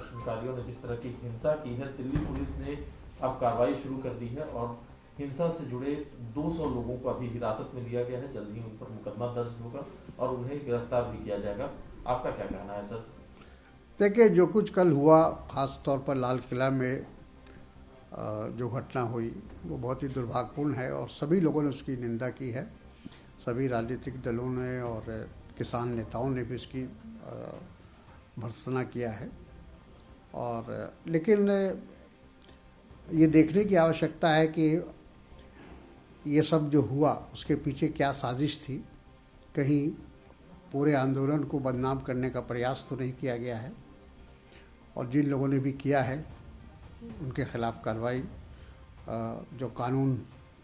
प्रदर्शनकारियों ने जिस तरह की हिंसा की है, दिल्ली पुलिस ने अब कार्रवाई शुरू कर दी है और हिंसा से जुड़े 200 लोगों को अभी हिरासत में लिया गया है। जल्द ही उन पर मुकदमा दर्ज होगा और उन्हें गिरफ्तार भी किया जाएगा। आपका क्या कहना है सर? देखिए, जो कुछ कल हुआ, खास तौर पर लाल किला में जो घटना हुई वो बहुत ही दुर्भाग्यपूर्ण है और सभी लोगों ने उसकी निंदा की है। सभी राजनीतिक दलों ने और किसान नेताओं ने भी इसकी भर्त्सना किया है। और लेकिन ये देखने की आवश्यकता है कि ये सब जो हुआ उसके पीछे क्या साजिश थी। कहीं पूरे आंदोलन को बदनाम करने का प्रयास तो नहीं किया गया है और जिन लोगों ने भी किया है उनके खिलाफ कार्रवाई जो कानून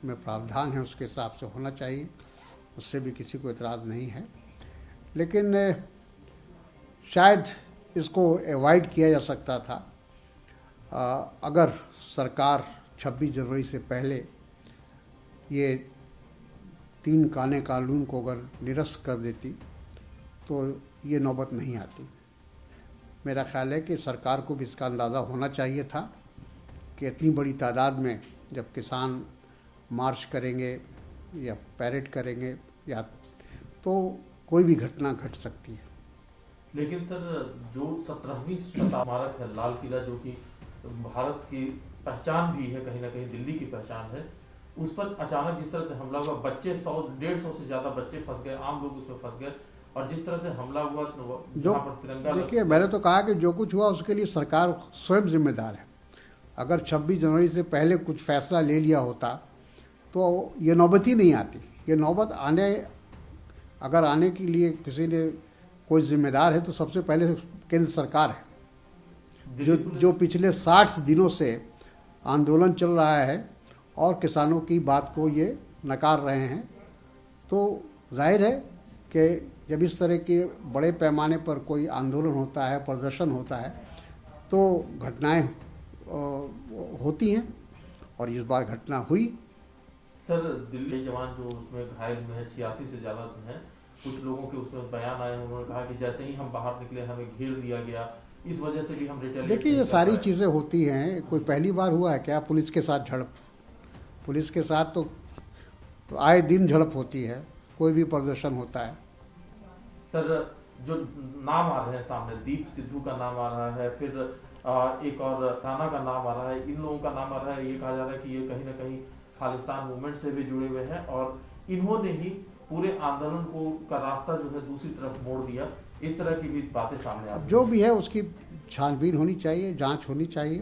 में प्रावधान है उसके हिसाब से होना चाहिए, उससे भी किसी को एतराज़ नहीं है। लेकिन शायद इसको अवॉइड किया जा सकता था अगर सरकार 26 जनवरी से पहले ये 3 काने कानून को अगर निरस्त कर देती तो ये नौबत नहीं आती। मेरा ख्याल है कि सरकार को भी इसका अंदाज़ा होना चाहिए था कि इतनी बड़ी तादाद में जब किसान मार्च करेंगे या पैरेड करेंगे या तो कोई भी घटना घट सकती है। लेकिन सर, जो 17वीं स्मारक है लाल किला, जो कि भारत की पहचान भी है, कहीं ना कहीं दिल्ली की पहचान है, उस पर अचानक जिस तरह से हमला हुआ, बच्चे 100-150 से ज्यादा बच्चे फंस गए, आम लोग उसमें फंस गए और जिस तरह से हमला हुआ जो तिरंगा, देखिए मैंने तो कहा कि जो कुछ हुआ उसके लिए सरकार स्वयं जिम्मेदार है। अगर 26 जनवरी से पहले कुछ फैसला ले लिया होता तो ये नौबत ही नहीं आती। ये नौबत अगर आने के लिए किसी ने कोई जिम्मेदार है तो सबसे पहले केंद्र सरकार है, जो पिछले 60 दिनों से आंदोलन चल रहा है और किसानों की बात को ये नकार रहे हैं। तो जाहिर है कि जब इस तरह के बड़े पैमाने पर कोई आंदोलन होता है, प्रदर्शन होता है, तो घटनाएं होती हैं और इस बार घटना हुई। सर, दिल्ली जवान जो उसमें घायल हुए हैं 86 से ज़्यादा हैं, कुछ लोगों के उसमें बयान आए हैं, उन्होंने कहा कि जैसे ही हम बाहर निकले हमें घेर दिया गया, इस वजह से भी हम रिटेलिएट। देखिए, ये सारी चीज़ें होती हैं। कोई पहली बार हुआ है क्या पुलिस के साथ झड़प? पुलिस के साथ तो आए दिन झड़प होती है, कोई भी प्रदर्शन होता है। सर, जो नाम आ रहे हैं सामने, दीप सिद्धू का नाम आ रहा है, फिर एक और राणा का नाम आ रहा है, इन लोगों का नाम आ रहा है। ये कहा जा रहा है कि ये कहीं ना कहीं खालिस्तान मूवमेंट से भी जुड़े हुए हैं और इन्होंने ही पूरे आंदोलन को का रास्ता जो है दूसरी तरफ मोड़ दिया। इस तरह की भी बातें सामने आ रही हैं। जो भी है उसकी छानबीन होनी चाहिए, जांच होनी चाहिए।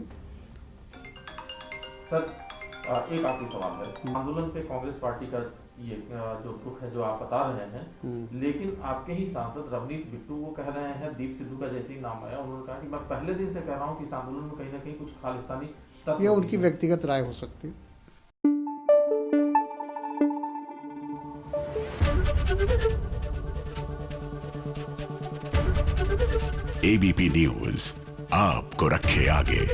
सर, एक आखिरी सवाल है। आंदोलन पे कांग्रेस पार्टी का ये जो रुख है जो आप बता रहे हैं, लेकिन आपके ही सांसद रवनीत बिट्टू वो कह रहे हैं, दीप सिद्धू का जैसे ही नाम आया उन्होंने कहा कि मैं पहले दिन से कह रहा हूं कि इस आंदोलन में कहीं ना कहीं कुछ खालिस्तानी तत्व। ये उनकी व्यक्तिगत राय हो सकती है। एबीपी न्यूज आपको रखे आगे।